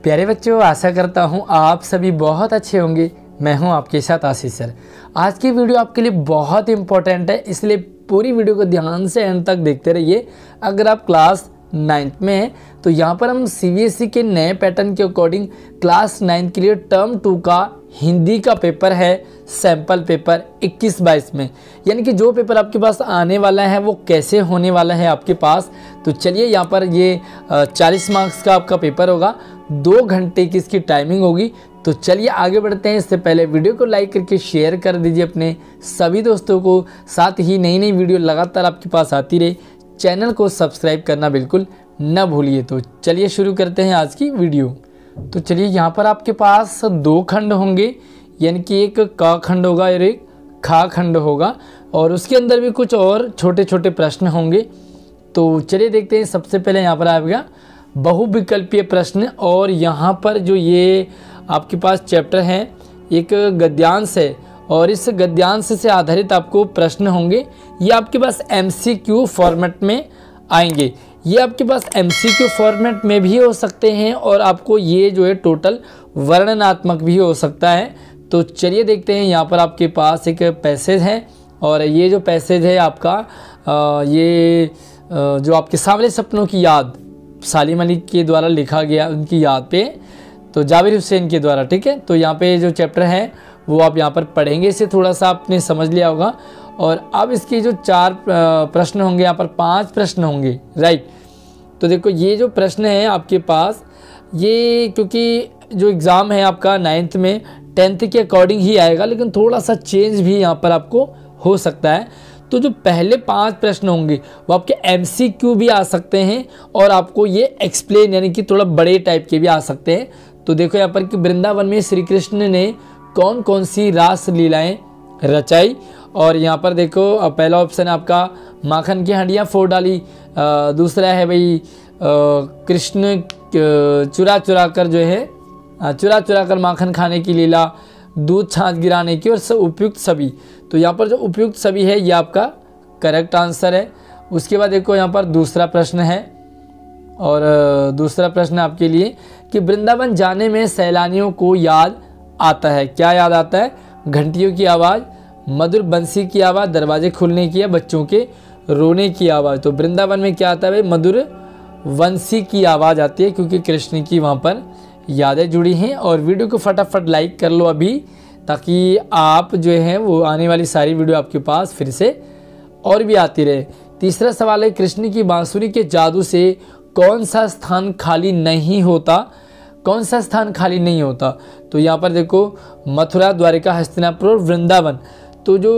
प्यारे बच्चों, आशा करता हूँ आप सभी बहुत अच्छे होंगे। मैं हूँ आपके साथ आशीष सर। आज की वीडियो आपके लिए बहुत इंपॉर्टेंट है, इसलिए पूरी वीडियो को ध्यान से एंड तक देखते रहिए। अगर आप क्लास 9th में हैं तो यहाँ पर हम सीबीएसई के नए पैटर्न के अकॉर्डिंग क्लास 9 के लिए टर्म 2 का हिंदी का पेपर है, सैम्पल पेपर 21-22 में। यानी कि जो पेपर आपके पास आने वाला है वो कैसे होने वाला है आपके पास। तो चलिए, यहाँ पर ये 40 मार्क्स का आपका पेपर होगा, 2 घंटे की इसकी टाइमिंग होगी। तो चलिए आगे बढ़ते हैं। इससे पहले वीडियो को लाइक करके शेयर कर दीजिए अपने सभी दोस्तों को। साथ ही नई नई वीडियो लगातार आपके पास आती रहे, चैनल को सब्सक्राइब करना बिल्कुल न भूलिए। तो चलिए शुरू करते हैं आज की वीडियो। तो चलिए, यहाँ पर आपके पास 2 खंड होंगे, यानी कि एक क खंड होगा और एक ख खंड होगा, और उसके अंदर भी कुछ और छोटे छोटे प्रश्न होंगे। तो चलिए देखते हैं। सबसे पहले यहाँ पर आएगा बहुविकल्पीय प्रश्न, और यहाँ पर जो ये आपके पास चैप्टर है एक गद्यांश है, और इस गद्यांश से आधारित आपको प्रश्न होंगे। ये आपके पास MCQ फॉर्मेट में आएंगे। ये आपके पास MCQ फॉर्मेट में भी हो सकते हैं, और आपको ये जो है टोटल वर्णनात्मक भी हो सकता है। तो चलिए देखते हैं। यहाँ पर आपके पास एक पैसेज है, और ये जो पैसेज है आपका ये जो आपके सांवले सपनों की याद सालिम अली के द्वारा लिखा गया, उनकी याद पे, तो जाबिर हुसैन के द्वारा। ठीक है, तो यहाँ पे जो चैप्टर है वो आप यहाँ पर पढ़ेंगे। इसे थोड़ा सा आपने समझ लिया होगा। और अब इसके जो 4 प्रश्न होंगे, यहाँ पर 5 प्रश्न होंगे, राइट। तो देखो, ये जो प्रश्न है आपके पास, ये क्योंकि जो एग्ज़ाम है आपका 9th में 10th के अकॉर्डिंग ही आएगा, लेकिन थोड़ा सा चेंज भी यहाँ पर आपको हो सकता है। तो जो पहले 5 प्रश्न होंगे वो आपके MCQ भी आ सकते हैं, और आपको ये एक्सप्लेन यानी कि थोड़ा बड़े टाइप के भी आ सकते हैं। तो देखो यहाँ पर कि वृंदावन में श्री कृष्ण ने कौन कौन सी रास लीलाएं रचाई। और यहाँ पर देखो, पहला ऑप्शन है आपका माखन की हंडियाँ फोड़ डाली, दूसरा है भाई कृष्ण चुरा चुरा कर जो है चुरा चुरा कर माखन खाने की लीला, दूध छाछ गिराने की, और उपयुक्त सभी। तो यहाँ पर जो उपयुक्त सभी है ये आपका करेक्ट आंसर है। उसके बाद देखो यहाँ पर दूसरा प्रश्न है, और दूसरा प्रश्न आपके लिए कि वृंदावन जाने में सैलानियों को याद आता है, क्या याद आता है? घंटियों की आवाज़, मधुर बंसी की आवाज़, दरवाजे खुलने की, या बच्चों के रोने की आवाज़। तो वृंदावन में क्या आता है भाई? मधुर बंसी की आवाज़ आती है, क्योंकि कृष्ण की वहाँ पर यादें जुड़ी हैं। और वीडियो को फटाफट लाइक कर लो अभी, ताकि आप जो है वो आने वाली सारी वीडियो आपके पास फिर से और भी आती रहे। तीसरा सवाल है, कृष्ण की बांसुरी के जादू से कौन सा स्थान खाली नहीं होता? कौन सा स्थान खाली नहीं होता? तो यहाँ पर देखो, मथुरा, द्वारिका, हस्तिनापुर और वृंदावन। तो जो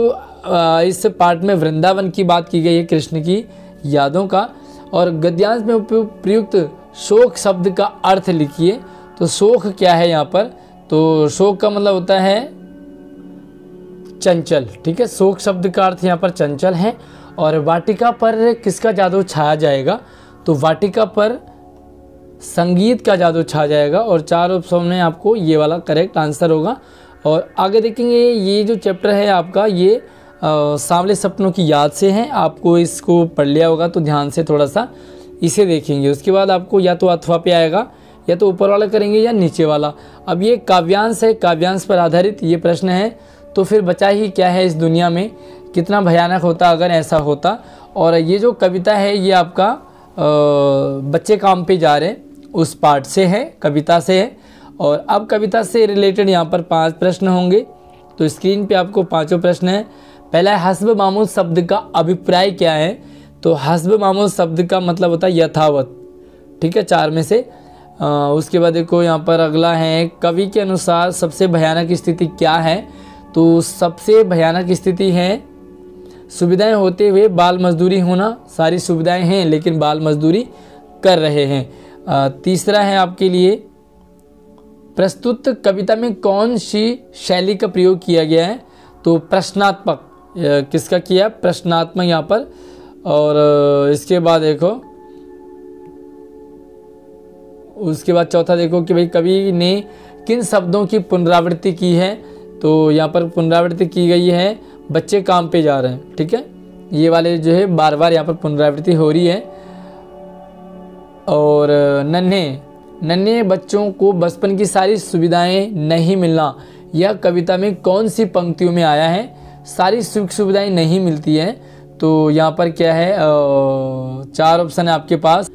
इस पार्ट में वृंदावन की बात की गई है कृष्ण की यादों का। और गद्यांश में प्रयुक्त शोक शब्द का अर्थ लिखिए। तो शोक क्या है यहाँ पर? तो शोक का मतलब होता है चंचल। ठीक है, शोक शब्द का अर्थ यहाँ पर चंचल है। और वाटिका पर किसका जादू छाया जाएगा? तो वाटिका पर संगीत का जादू छा जाएगा। और 4 ऑप्शन में आपको ये वाला करेक्ट आंसर होगा। और आगे देखेंगे, ये जो चैप्टर है आपका ये सांवले सपनों की याद से है। आपको इसको पढ़ लिया होगा, तो ध्यान से थोड़ा सा इसे देखेंगे। उसके बाद आपको या तो अथवा पे आएगा, या तो ऊपर वाला करेंगे या नीचे वाला। अब ये काव्यांश है, काव्यांश पर आधारित ये प्रश्न है। तो फिर बचा ही क्या है इस दुनिया में, कितना भयानक होता अगर ऐसा होता। और ये जो कविता है ये आपका बच्चे काम पे जा रहे हैं उस पार्ट से है, कविता से है। और अब कविता से रिलेटेड यहाँ पर 5 प्रश्न होंगे। तो स्क्रीन पे आपको 5 प्रश्न है। पहला है, हस्ब मामूल शब्द का अभिप्राय क्या है? तो हस्ब मामूल शब्द का मतलब होता है यथावत। ठीक है, 4 में से। उसके बाद देखो यहाँ पर अगला है, कवि के अनुसार सबसे भयानक स्थिति क्या है? तो सबसे भयानक स्थिति है सुविधाएं होते हुए बाल मजदूरी होना। सारी सुविधाएं हैं लेकिन बाल मजदूरी कर रहे हैं। तीसरा है आपके लिए, प्रस्तुत कविता में कौन सी शैली का प्रयोग किया गया है? तो प्रश्नात्मक, किसका किया? प्रश्नात्मक यहाँ पर। और इसके बाद देखो, उसके बाद चौथा देखो कि भाई कवि ने किन शब्दों की पुनरावृत्ति की है? तो यहाँ पर पुनरावृत्ति की गई है, बच्चे काम पे जा रहे हैं। ठीक है, ये वाले जो है बार बार यहाँ पर पुनरावृत्ति हो रही है। और नन्हे नन्हे बच्चों को बचपन की सारी सुविधाएं नहीं मिलना, यह कविता में कौन सी पंक्तियों में आया है? सारी सुख सुविधाएं नहीं मिलती हैं, तो यहाँ पर क्या है, 4 ऑप्शन है आपके पास।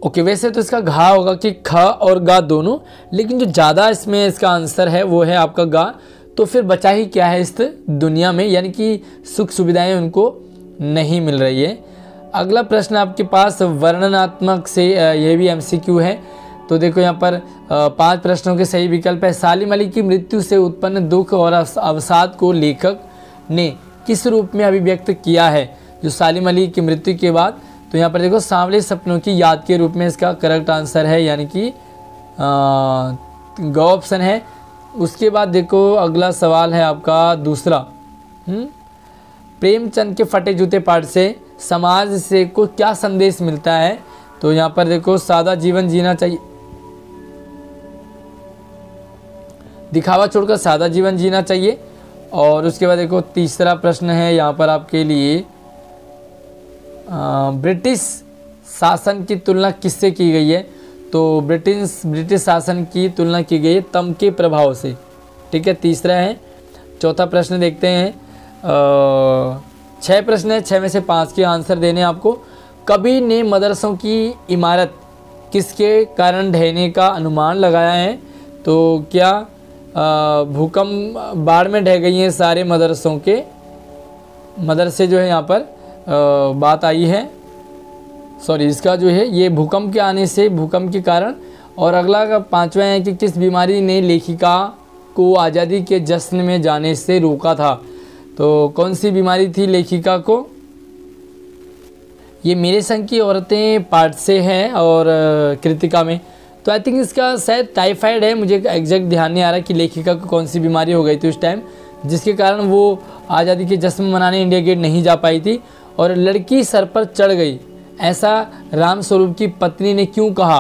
ओके, वैसे तो इसका घा होगा कि ख और गा दोनों, लेकिन जो ज़्यादा इसमें इसका आंसर है वो है आपका गा। तो फिर बचा ही क्या है इस दुनिया में, यानी कि सुख सुविधाएं उनको नहीं मिल रही है। अगला प्रश्न आपके पास वर्णनात्मक से, यह भी MCQ है। तो देखो यहाँ पर 5 प्रश्नों के सही विकल्प है। सालिम अली की मृत्यु से उत्पन्न दुख और अवसाद को लेखक ने किस रूप में अभिव्यक्त किया है? जो सालिम अली की मृत्यु के बाद, तो यहाँ पर देखो सांवले सपनों की याद के रूप में इसका करेक्ट आंसर है, यानी कि ग ऑप्शन है। उसके बाद देखो अगला सवाल है आपका दूसरा, प्रेमचंद के फटे जूते पाठ से समाज से को क्या संदेश मिलता है? तो यहाँ पर देखो सादा जीवन जीना चाहिए, दिखावा छोड़कर सादा जीवन जीना चाहिए। और उसके बाद देखो तीसरा प्रश्न है यहाँ पर आपके लिए, ब्रिटिश शासन की तुलना किससे की गई है? तो ब्रिटिश शासन की तुलना की गई है तम के प्रभाव से। ठीक है, तीसरा है। चौथा प्रश्न देखते हैं, 6 प्रश्न है, 6 में से 5 के आंसर देने आपको। कवि ने मदरसों की इमारत किसके कारण ढहने का अनुमान लगाया है? तो क्या भूकंप, बाढ़ में ढह गई हैं सारे मदरसे जो है यहाँ पर बात आई है, सॉरी इसका जो है ये भूकंप के आने से, भूकंप के कारण। और अगला का 5वां है कि किस बीमारी ने लेखिका को आज़ादी के जश्न में जाने से रोका था? तो कौन सी बीमारी थी लेखिका को? ये मेरे संग की औरतें पार्ट से है और कृतिका में। तो आई थिंक इसका शायद टाइफाइड है, मुझे एग्जैक्ट ध्यान नहीं आ रहा कि लेखिका को कौन सी बीमारी हो गई थी उस टाइम, जिसके कारण वो आज़ादी के जश्न मनाने इंडिया गेट नहीं जा पाई थी। और लड़की सर पर चढ़ गई, ऐसा रामस्वरूप की पत्नी ने क्यों कहा?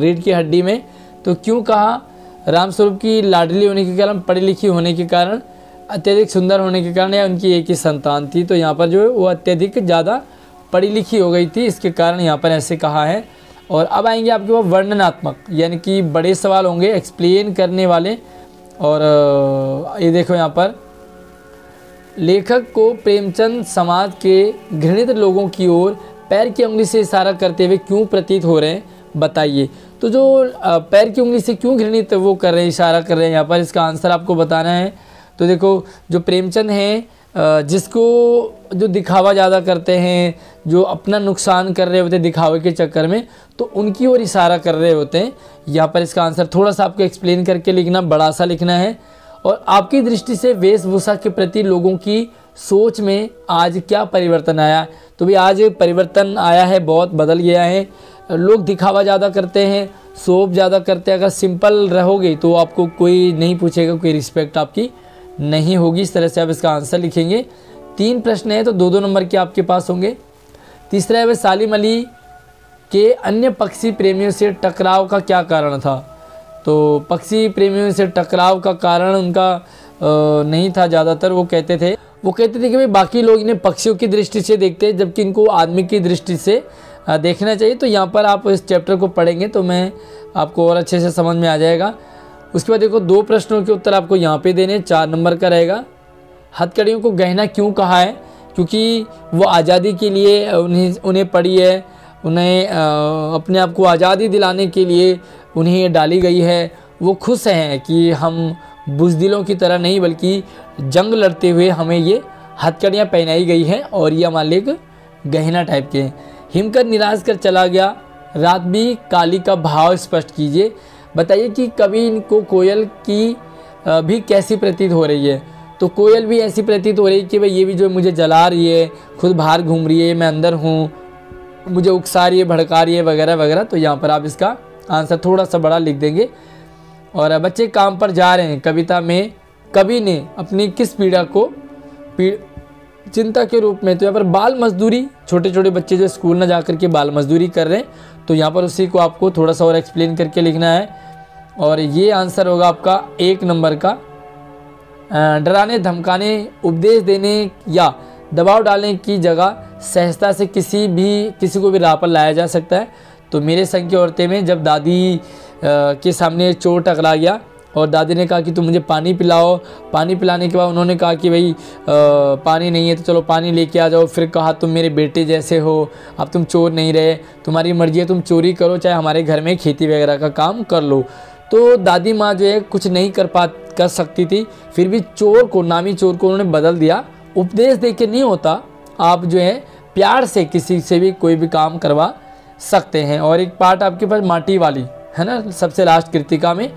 रीढ़ की हड्डी में, तो क्यों कहा? रामस्वरूप की लाडली होने के कारण, पढ़ी लिखी होने के कारण, अत्यधिक सुंदर होने के कारण, या उनकी एक ही संतान थी? तो यहाँ पर जो है वो अत्यधिक ज़्यादा पढ़ी लिखी हो गई थी, इसके कारण यहाँ पर ऐसे कहा है। और अब आएंगे आपके पास वर्णनात्मक, यानी कि बड़े सवाल होंगे एक्सप्लेन करने वाले। और ये देखो यहाँ पर, लेखक को प्रेमचंद समाज के घृणित लोगों की ओर पैर की उंगली से इशारा करते हुए क्यों प्रतीत हो रहे हैं, बताइए। तो जो पैर की उंगली से क्यों घृणित वो कर रहे हैं, इशारा कर रहे हैं यहाँ पर, इसका आंसर आपको बताना है। तो देखो जो प्रेमचंद हैं, जिसको जो दिखावा ज़्यादा करते हैं, जो अपना नुकसान कर रहे होते हैं दिखावे के चक्कर में, तो उनकी ओर इशारा कर रहे होते हैं। यहाँ पर इसका आंसर थोड़ा सा आपको एक्सप्लेन करके लिखना, बड़ा सा लिखना है। और आपकी दृष्टि से वेशभूषा के प्रति लोगों की सोच में आज क्या परिवर्तन आया? तो भी आज परिवर्तन आया है, बहुत बदल गया है। लोग दिखावा ज़्यादा करते हैं, शोभ ज़्यादा करते हैं। अगर सिंपल रहोगे तो आपको कोई नहीं पूछेगा, कोई रिस्पेक्ट आपकी नहीं होगी। इस तरह से आप इसका आंसर लिखेंगे। 3 प्रश्न है तो 2-2 नंबर के आपके पास होंगे। तीसरा है वह सालिम अली के अन्य पक्षी प्रेमियों से टकराव का क्या कारण था? तो पक्षी प्रेमियों से टकराव का कारण उनका नहीं था ज़्यादातर, वो कहते थे कि भाई बाकी लोग इन्हें पक्षियों की दृष्टि से देखते हैं, जबकि इनको आदमी की दृष्टि से देखना चाहिए। तो यहाँ पर आप इस चैप्टर को पढ़ेंगे तो मैं आपको और अच्छे से समझ में आ जाएगा। उसके बाद देखो 2 प्रश्नों के उत्तर आपको यहाँ पे देने, 4 नंबर का रहेगा। हथकड़ियों को गहना क्यों कहा है? क्योंकि वो आज़ादी के लिए उन्हें पड़ी है, उन्हें अपने आप को आज़ादी दिलाने के लिए उन्हें डाली गई है। वो खुश हैं कि हम बुज़दिलों की तरह नहीं, बल्कि जंग लड़ते हुए हमें ये हथकड़ियाँ पहनाई गई हैं और ये हमारे लिए गहना टाइप के हैं। हिमकर निराश कर चला गया, रात भी काली का भाव स्पष्ट कीजिए। बताइए कि कवि इनको कोयल की भी कैसी प्रतीत हो रही है? तो कोयल भी ऐसी प्रतीत हो रही है कि भाई ये भी जो मुझे जला रही है, खुद बाहर घूम रही है, मैं अंदर हूँ, मुझे उकसा रही है, भड़का रही है, वगैरह वगैरह। तो यहाँ पर आप इसका आंसर थोड़ा सा बड़ा लिख देंगे। और बच्चे काम पर जा रहे हैं, कविता में कवि ने अपनी किस पीड़ा को चिंता के रूप में, तो यहाँ पर बाल मजदूरी, छोटे छोटे बच्चे जो स्कूल ना जा करके बाल मजदूरी कर रहे हैं, तो यहाँ पर उसी को आपको थोड़ा सा और एक्सप्लेन करके लिखना है। और ये आंसर होगा आपका 1 नंबर का। डराने, धमकाने, उपदेश देने या दबाव डालने की जगह सहजता से किसी को भी राह पर लाया जा सकता है। तो मेरे संग की औरतें में जब दादी के सामने चोर टकरा गया और दादी ने कहा कि तुम मुझे पानी पिलाओ। पानी पिलाने के बाद उन्होंने कहा कि भाई पानी नहीं है तो चलो पानी लेके आ जाओ। फिर कहा तुम मेरे बेटे जैसे हो, अब तुम चोर नहीं रहे, तुम्हारी मर्जी है, तुम चोरी करो चाहे हमारे घर में खेती वगैरह का काम कर लो। तो दादी माँ जो है कुछ नहीं कर सकती थी, फिर भी चोर को, नामी चोर को उन्होंने बदल दिया। उपदेश दे के नहीं होता, आप जो है प्यार से किसी से भी कोई भी काम करवा सकते हैं। और एक पार्ट आपके पास माटी वाली है ना, सबसे लास्ट कृतिका में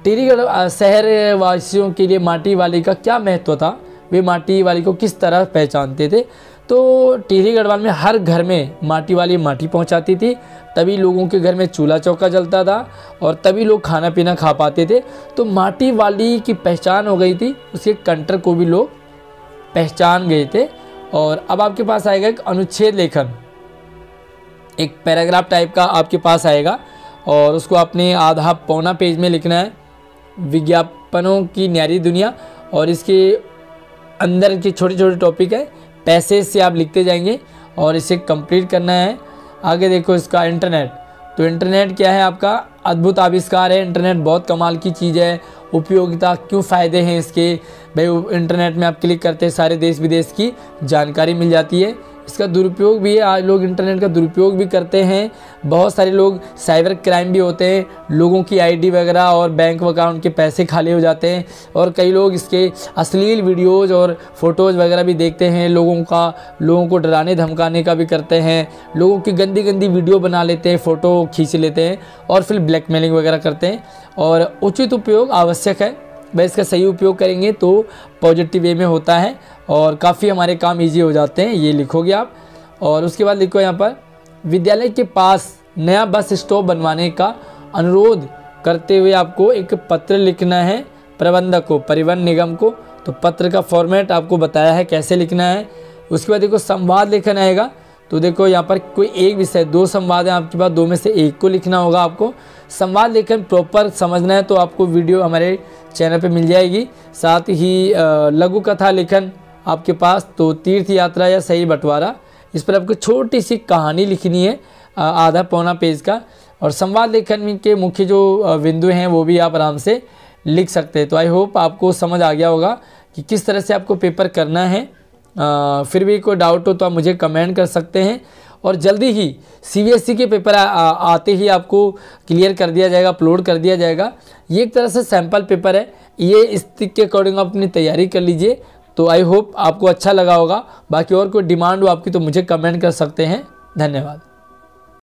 टिहरी शहर वासियों के लिए माटी वाली का क्या महत्व था, वे माटी वाली को किस तरह पहचानते थे। तो टिहरी गढ़वाल में हर घर में माटी वाली माटी पहुंचाती थी, तभी लोगों के घर में चूल्हा चौका जलता था और तभी लोग खाना पीना खा पाते थे। तो माटी वाली की पहचान हो गई थी, उसके कंटर को भी लोग पहचान गए थे। और अब आपके पास आएगा एक अनुच्छेद लेखन, एक पैराग्राफ टाइप का आपके पास आएगा और उसको आपने आधा पौना पेज में लिखना है। विज्ञापनों की न्यारी दुनिया, और इसके अंदर के छोटे छोटे टॉपिक है, पैसे से आप लिखते जाएंगे और इसे कंप्लीट करना है। आगे देखो इसका इंटरनेट, तो इंटरनेट क्या है, आपका अद्भुत आविष्कार है। इंटरनेट बहुत कमाल की चीज़ है। उपयोगिता, क्यों फ़ायदे हैं इसके, भाई इंटरनेट में आप क्लिक करते हैं सारे देश विदेश की जानकारी मिल जाती है। इसका दुरुपयोग भी है, आज लोग इंटरनेट का दुरुपयोग भी करते हैं। बहुत सारे लोग, साइबर क्राइम भी होते हैं, लोगों की आईडी वगैरह और बैंक अकाउंट के पैसे खाली हो जाते हैं। और कई लोग इसके अश्लील वीडियोज़ और फोटोज़ वगैरह भी देखते हैं, लोगों को डराने धमकाने का भी करते हैं। लोगों की गंदी गंदी वीडियो बना लेते हैं, फ़ोटो खींच लेते हैं और फिर ब्लैकमेलिंग वगैरह करते हैं। और उचित उपयोग आवश्यक है, भाई इसका सही उपयोग करेंगे तो पॉजिटिव वे में होता है और काफ़ी हमारे काम इजी हो जाते हैं। ये लिखोगे आप। और उसके बाद लिखो यहाँ पर, विद्यालय के पास नया बस स्टॉप बनवाने का अनुरोध करते हुए आपको एक पत्र लिखना है प्रबंधक को, परिवहन निगम को। तो पत्र का फॉर्मेट आपको बताया है कैसे लिखना है। उसके बाद देखो संवाद लेखन आएगा, तो देखो यहाँ पर कोई एक विषय, 2 संवाद है आपके पास, 2 में से एक को लिखना होगा आपको। संवाद लेखन प्रॉपर समझना है तो आपको वीडियो हमारे चैनल पे मिल जाएगी। साथ ही लघु कथा लेखन आपके पास, तो तीर्थ यात्रा या सही बंटवारा, इस पर आपको छोटी सी कहानी लिखनी है, आधा पौना पेज का। और संवाद लेखन के मुख्य जो बिंदु हैं वो भी आप आराम से लिख सकते हैं। तो आई होप आपको समझ आ गया होगा कि किस तरह से आपको पेपर करना है। फिर भी कोई डाउट हो तो आप मुझे कमेंट कर सकते हैं। और जल्दी ही सीबीएसई के पेपर आते ही आपको क्लियर कर दिया जाएगा, अपलोड कर दिया जाएगा। ये एक तरह से सैम्पल पेपर है, ये इसके अकॉर्डिंग आप अपनी तैयारी कर लीजिए। तो आई होप आपको अच्छा लगा होगा। बाकी और कोई डिमांड हो आपकी तो मुझे कमेंट कर सकते हैं। धन्यवाद।